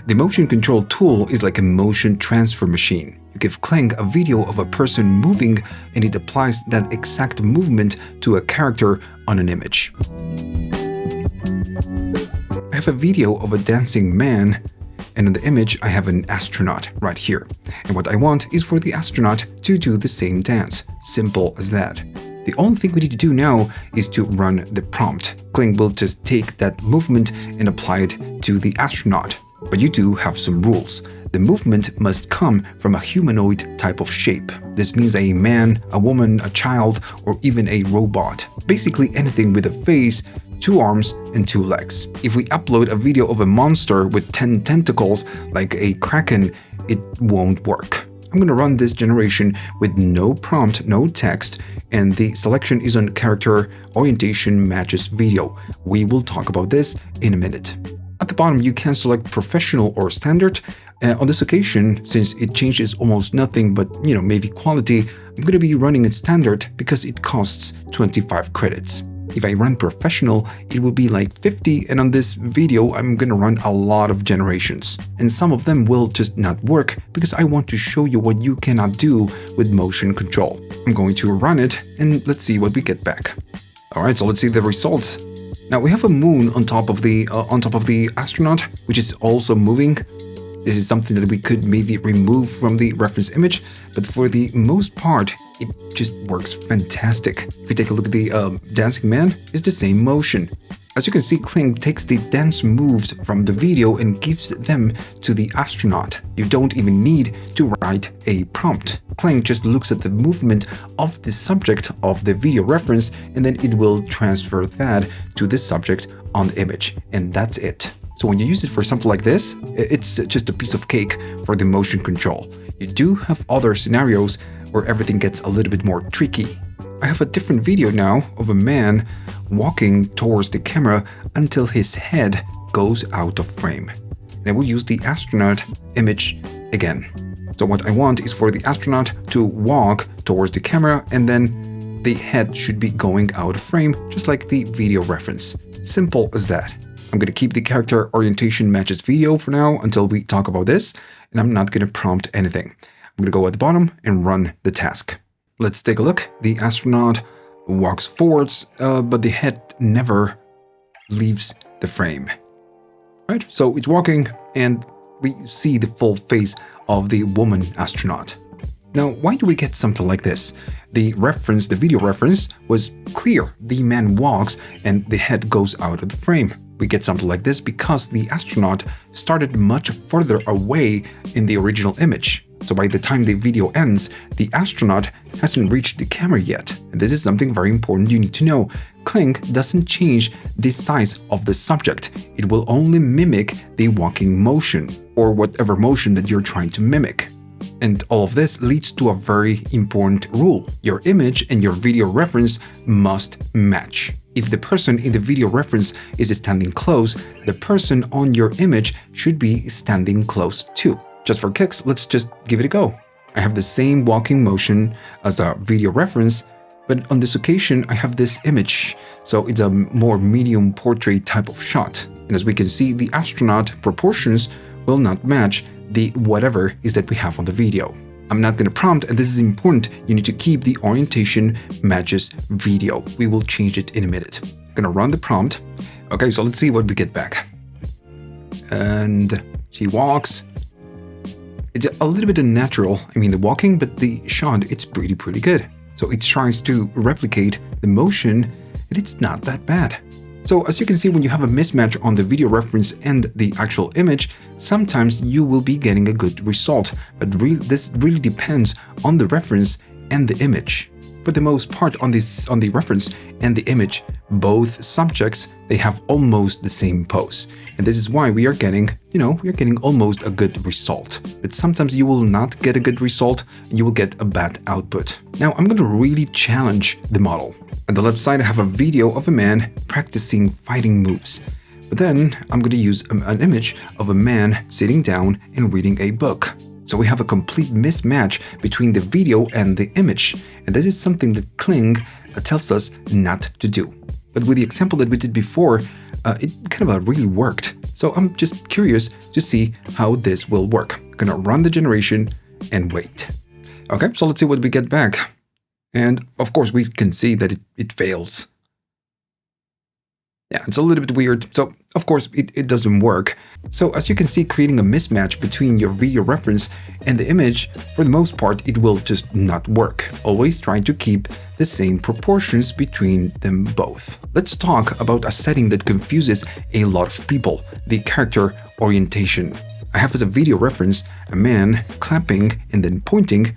The motion control tool is like a motion transfer machine. You give Kling a video of a person moving and it applies that exact movement to a character on an image. I have a video of a dancing man, and in the image I have an astronaut right here. And what I want is for the astronaut to do the same dance. Simple as that. The only thing we need to do now is to run the prompt. Kling will just take that movement and apply it to the astronaut. But you do have some rules. The movement must come from a humanoid type of shape. This means a man, a woman, a child, or even a robot. Basically anything with a face, 2 arms, and 2 legs. If we upload a video of a monster with 10 tentacles, like a kraken, it won't work. I'm going to run this generation with no prompt, no text, and the selection is on character orientation matches video. We will talk about this in a minute. At the bottom, you can select professional or standard. On this occasion, since it changes almost nothing but, maybe quality, I'm going to be running it standard because it costs 25 credits. If I run professional, it will be like 50, and on this video, I'm going to run a lot of generations. And some of them will just not work because I want to show you what you cannot do with motion control. I'm going to run it, and let's see what we get back. Alright, so let's see the results. Now we have a moon on top of the astronaut, which is also moving. This is something that we could maybe remove from the reference image, but for the most part, it just works fantastic. If you take a look at the dancing man, it's the same motion. As you can see, Kling takes the dance moves from the video and gives them to the astronaut. You don't even need to write a prompt. Kling just looks at the movement of the subject of the video reference, and then it will transfer that to the subject on the image, and that's it. So when you use it for something like this, it's just a piece of cake for the motion control. You do have other scenarios where everything gets a little bit more tricky. I have a different video now of a man walking towards the camera until his head goes out of frame. And I will use the astronaut image again. So what I want is for the astronaut to walk towards the camera, and then the head should be going out of frame, just like the video reference. Simple as that. I'm going to keep the character orientation matches video for now until we talk about this, and I'm not going to prompt anything. I'm going to go at the bottom and run the task. Let's take a look. The astronaut walks forwards, but the head never leaves the frame. Right? So it's walking, and we see the full face of the woman astronaut. Now, why do we get something like this? The video reference was clear. The man walks, and the head goes out of the frame. We get something like this because the astronaut started much further away in the original image. So by the time the video ends, the astronaut hasn't reached the camera yet. And this is something very important you need to know. Kling doesn't change the size of the subject. It will only mimic the walking motion, or whatever motion that you're trying to mimic. And all of this leads to a very important rule. Your image and your video reference must match. If the person in the video reference is standing close, the person on your image should be standing close too. Just for kicks, let's just give it a go. I have the same walking motion as a video reference, but on this occasion I have this image, so it's a more medium portrait type of shot. And as we can see, the astronaut proportions will not match the whatever is that we have on the video. I'm not going to prompt, and this is important. You need to keep the orientation matches video. We will change it in a minute. I'm going to run the prompt. Okay, so let's see what we get back. And she walks. It's a little bit unnatural, the walking, but the shot, it's pretty good. So it tries to replicate the motion, and it's not that bad. So as you can see, when you have a mismatch on the video reference and the actual image, sometimes you will be getting a good result, but this really depends on the reference and the image. For the most part, on the reference and the image, both subjects, they have almost the same pose. And this is why we are getting, we are getting almost a good result. But sometimes you will not get a good result and you will get a bad output. Now I'm going to really challenge the model. On the left side, I have a video of a man practicing fighting moves. But then I'm going to use an image of a man sitting down and reading a book. So we have a complete mismatch between the video and the image. And this is something that Kling tells us not to do. But with the example that we did before, it kind of really worked. So I'm just curious to see how this will work. I'm gonna run the generation and wait. Okay, so let's see what we get back. And of course, we can see that it fails. Yeah, it's a little bit weird. So of course, it doesn't work. So as you can see, creating a mismatch between your video reference and the image, for the most part, it will just not work. Always try to keep the same proportions between them both. Let's talk about a setting that confuses a lot of people, the character orientation. I have as a video reference a man clapping and then pointing,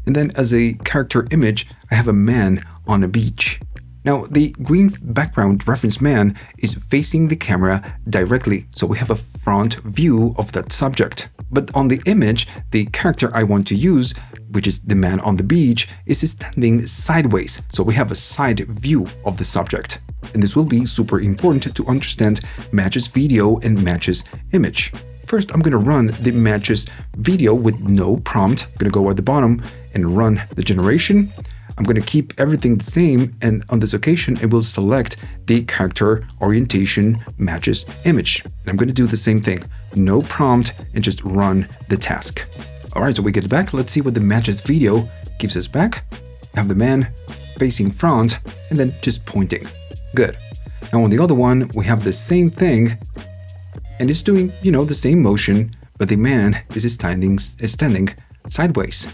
and then as a character image, I have a man on a beach. Now, the green background reference man is facing the camera directly, so we have a front view of that subject. But on the image, the character I want to use, which is the man on the beach, is standing sideways, so we have a side view of the subject. And this will be super important to understand matches video and matches image. First, I'm going to run the matches video with no prompt. I'm going to go at the bottom and run the generation. I'm going to keep everything the same, and on this occasion, it will select the character orientation matches image. And I'm going to do the same thing, no prompt, and just run the task. All right, so we get back. Let's see what the matches video gives us back. Have the man facing front and then just pointing. Good. Now on the other one, we have the same thing, and it's doing, the same motion, but the man is standing sideways.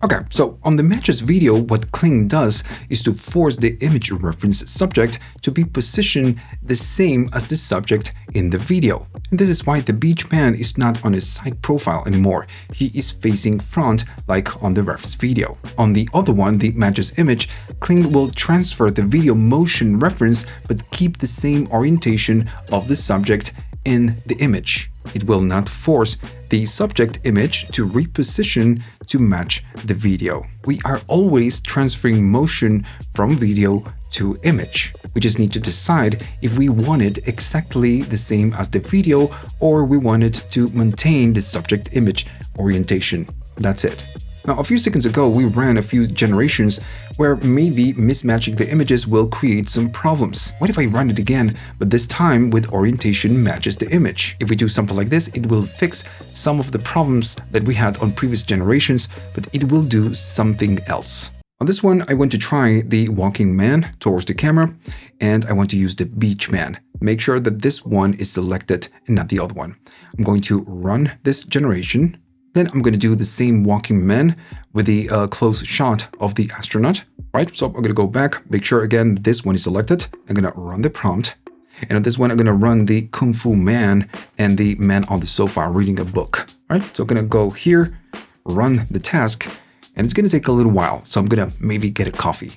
Okay, so on the matches video, what Kling does is to force the image reference subject to be positioned the same as the subject in the video. And this is why the beach man is not on his side profile anymore. He is facing front like on the reference video. On the other one, the matches image, Kling will transfer the video motion reference but keep the same orientation of the subject in the image. It will not force the subject image to reposition to match the video. We are always transferring motion from video to image. We just need to decide if we want it exactly the same as the video or we want it to maintain the subject image orientation. That's it. Now, a few seconds ago, we ran a few generations where maybe mismatching the images will create some problems. What if I run it again, but this time with orientation matches the image? If we do something like this, it will fix some of the problems that we had on previous generations, but it will do something else. On this one, I want to try the walking man towards the camera, and I want to use the beach man. Make sure that this one is selected and not the other one. I'm going to run this generation. Then I'm going to do the same walking man with the close shot of the astronaut, right? So I'm going to go back, make sure again this one is selected. I'm going to run the prompt. And on this one, I'm going to run the Kung Fu man and the man on the sofa reading a book, right? So I'm going to go here, run the task, and it's going to take a little while. So I'm going to maybe get a coffee.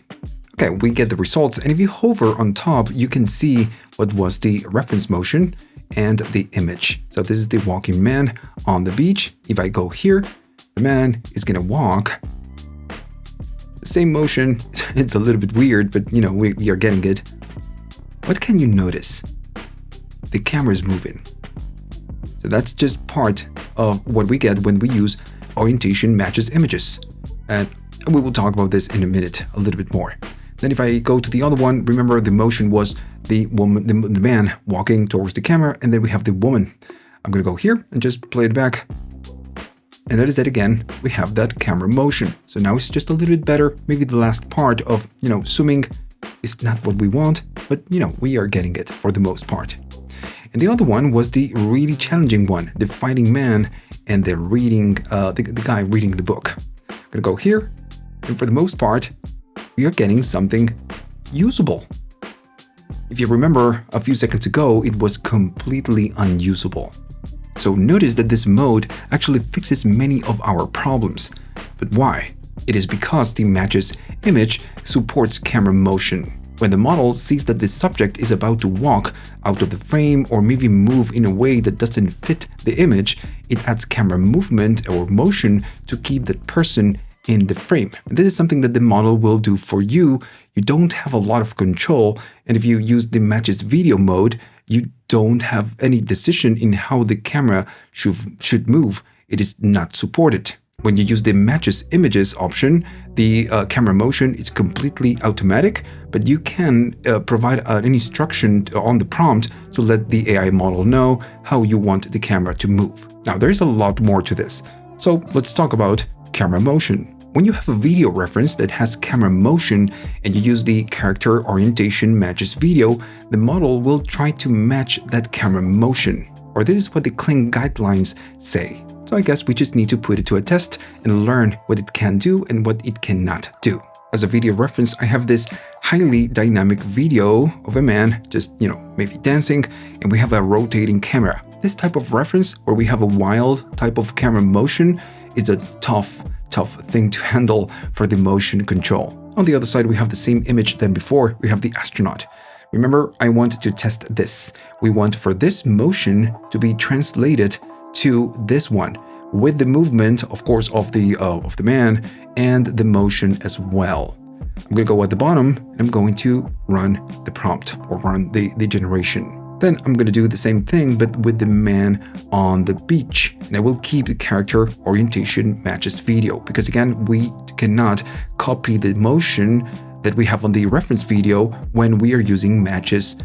Okay, we get the results. And if you hover on top, you can see what was the reference motion and the image. So this is the walking man on the beach. If I go here, the man is gonna walk. The same motion. It's a little bit weird, but we are getting it. What can you notice? The camera is moving. So that's just part of what we get when we use orientation matches images. And we will talk about this in a minute, a little bit more. Then if I go to the other one, remember the motion was the woman, the man walking towards the camera, and then we have the woman. I'm going to go here and just play it back. And that is it again. We have that camera motion. So now it's just a little bit better. Maybe the last part of, zooming is not what we want, but, we are getting it for the most part. And the other one was the really challenging one, the fighting man and the reading, the guy reading the book. I'm going to go here. And for the most part, we are getting something usable. If you remember a few seconds ago, it was completely unusable. So notice that this mode actually fixes many of our problems. But why? It is because the matches image supports camera motion. When the model sees that the subject is about to walk out of the frame or maybe move in a way that doesn't fit the image, it adds camera movement or motion to keep that person in the frame. This is something that the model will do for you. You don't have a lot of control, and if you use the matches video mode, you don't have any decision in how the camera should move. It is not supported. When you use the matches images option, the camera motion is completely automatic, but you can provide an instruction on the prompt to let the AI model know how you want the camera to move. Now, there's a lot more to this. So let's talk about camera motion. When you have a video reference that has camera motion and you use the character orientation matches video, the model will try to match that camera motion. Or this is what the Kling guidelines say. So I guess we just need to put it to a test and learn what it can do and what it cannot do. As a video reference, I have this highly dynamic video of a man just, maybe dancing, and we have a rotating camera. This type of reference, where we have a wild type of camera motion, is a tough thing to handle for the motion control. On the other side, we have the same image than before. We have the astronaut. Remember, I want to test this. We want for this motion to be translated to this one, with the movement, of course, of the man and the motion as well. I'm going to go at the bottom and I'm going to run the prompt or run the generation. Then I'm going to do the same thing, but with the man on the beach. And I will keep the character orientation matches video, because again, we cannot copy the motion that we have on the reference video when we are using matches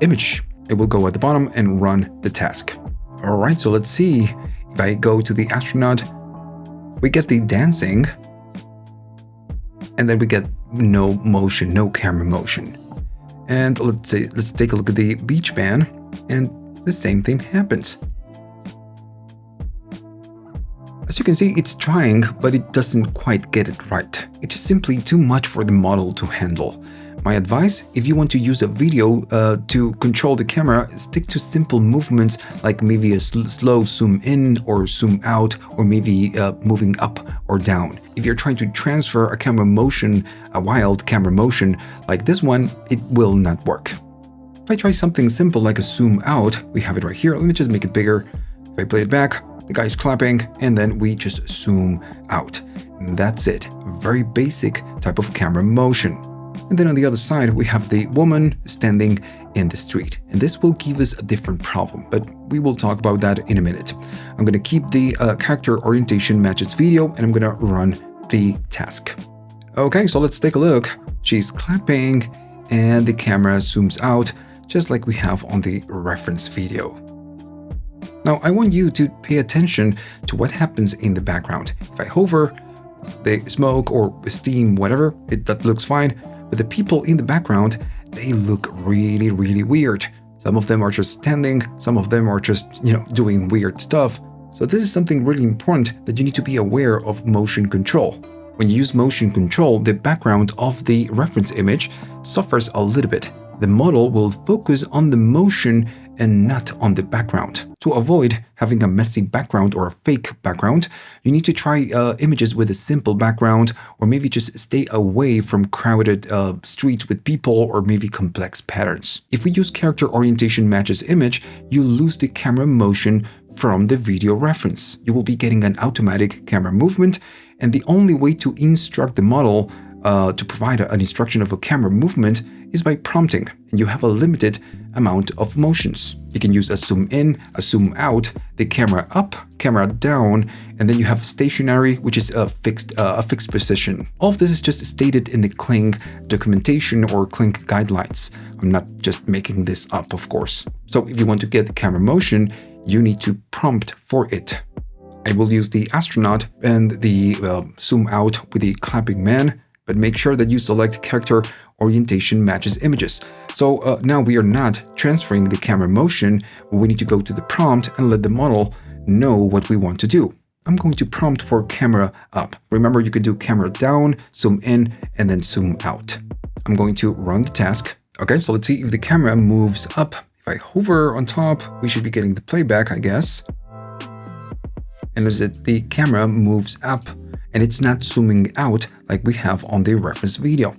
image. It will go at the bottom and run the task. All right, so let's see. If I go to the astronaut, we get the dancing, and then we get no motion, no camera motion. And let's take a look at the beach man, and the same thing happens. As you can see, it's trying, but it doesn't quite get it right. It's just simply too much for the model to handle. My advice, if you want to use a video to control the camera, stick to simple movements like maybe a slow zoom in or zoom out, or maybe moving up or down. If you're trying to transfer a camera motion, a wild camera motion like this one, it will not work. If I try something simple like a zoom out, we have it right here. Let me just make it bigger. If I play it back, the guy is clapping, and then we just zoom out. And that's it. Very basic type of camera motion. And then on the other side, we have the woman standing in the street. And this will give us a different problem, but we will talk about that in a minute. I'm going to keep the character orientation matches video, and I'm going to run the task. Okay, so let's take a look. She's clapping, and the camera zooms out, just like we have on the reference video. Now, I want you to pay attention to what happens in the background. If I hover, the smoke or steam, whatever, that looks fine. But the people in the background, they look really, really weird. Some of them are just standing, some of them are just, doing weird stuff. So this is something really important, that you need to be aware of motion control. When you use motion control, the background of the reference image suffers a little bit. The model will focus on the motion and not on the background. To avoid having a messy background or a fake background, you need to try images with a simple background, or maybe just stay away from crowded streets with people, or maybe complex patterns. If we use character orientation matches image, you lose the camera motion from the video reference. You will be getting an automatic camera movement, and the only way to instruct the model to provide an instruction of a camera movement is by prompting, and you have a limited amount of motions. You can use a zoom in, a zoom out, the camera up, camera down, and then you have stationary, which is a fixed position. All of this is just stated in the Kling documentation or Kling guidelines. I'm not just making this up, of course. So if you want to get the camera motion, you need to prompt for it. I will use the astronaut and the zoom out with the clapping man, but make sure that you select character orientation matches images. So now we are not transferring the camera motion. We need to go to the prompt and let the model know what we want to do. I'm going to prompt for camera up. Remember, you could do camera down, zoom in, and then zoom out. I'm going to run the task. Okay, so let's see if the camera moves up. If I hover on top, we should be getting the playback, I guess. And as the camera moves up, and it's not zooming out like we have on the reference video.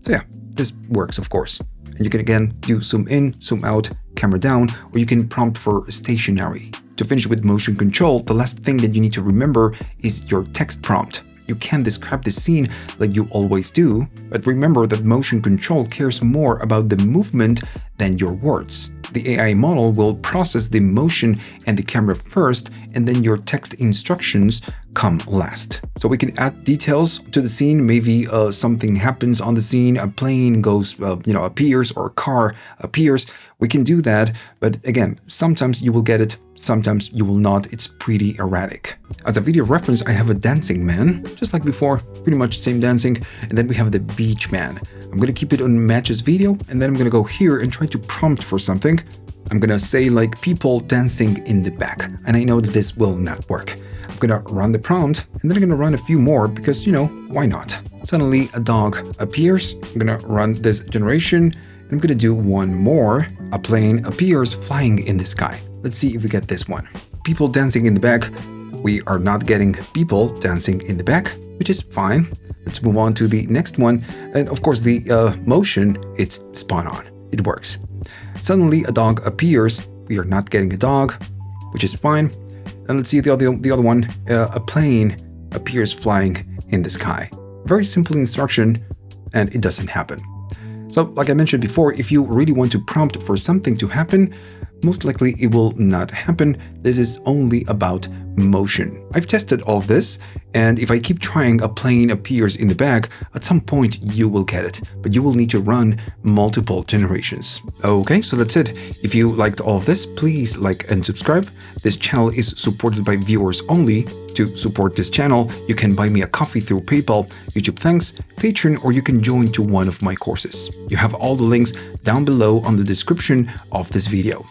So yeah, this works, of course. And you can again do zoom in, zoom out, camera down, or you can prompt for stationary. To finish with motion control, the last thing that you need to remember is your text prompt. You can describe the scene like you always do, but remember that motion control cares more about the movement than your words. The AI model will process the motion and the camera first, and then your text instructions come last. So we can add details to the scene. Maybe something happens on the scene, a plane goes, appears, or a car appears. We can do that, but again, sometimes you will get it, sometimes you will not. It's pretty erratic. As a video reference, I have a dancing man, just like before, pretty much same dancing, and then we have the beach man. I'm going to keep it on matches video, and then I'm going to go here and try to prompt for something. I'm going to say like people dancing in the back, and I know that this will not work. I'm going to run the prompt, and then I'm going to run a few more because, why not? Suddenly a dog appears. I'm going to run this generation, and I'm going to do one more. A plane appears flying in the sky. Let's see if we get this one. People dancing in the back. We are not getting people dancing in the back, which is fine. Let's move on to the next one. And of course, the motion, it's spot on. It works. Suddenly, a dog appears. We are not getting a dog, which is fine. And let's see the other one. A plane appears flying in the sky. Very simple instruction, and it doesn't happen. So, like I mentioned before, if you really want to prompt for something to happen, most likely it will not happen. This is only about motion. I've tested all of this, and if I keep trying, a plane appears in the back, at some point you will get it, but you will need to run multiple generations. Okay, so that's it. If you liked all of this, please like and subscribe. This channel is supported by viewers only. To support this channel, you can buy me a coffee through PayPal, YouTube Thanks, Patreon, or you can join to one of my courses. You have all the links down below on the description of this video.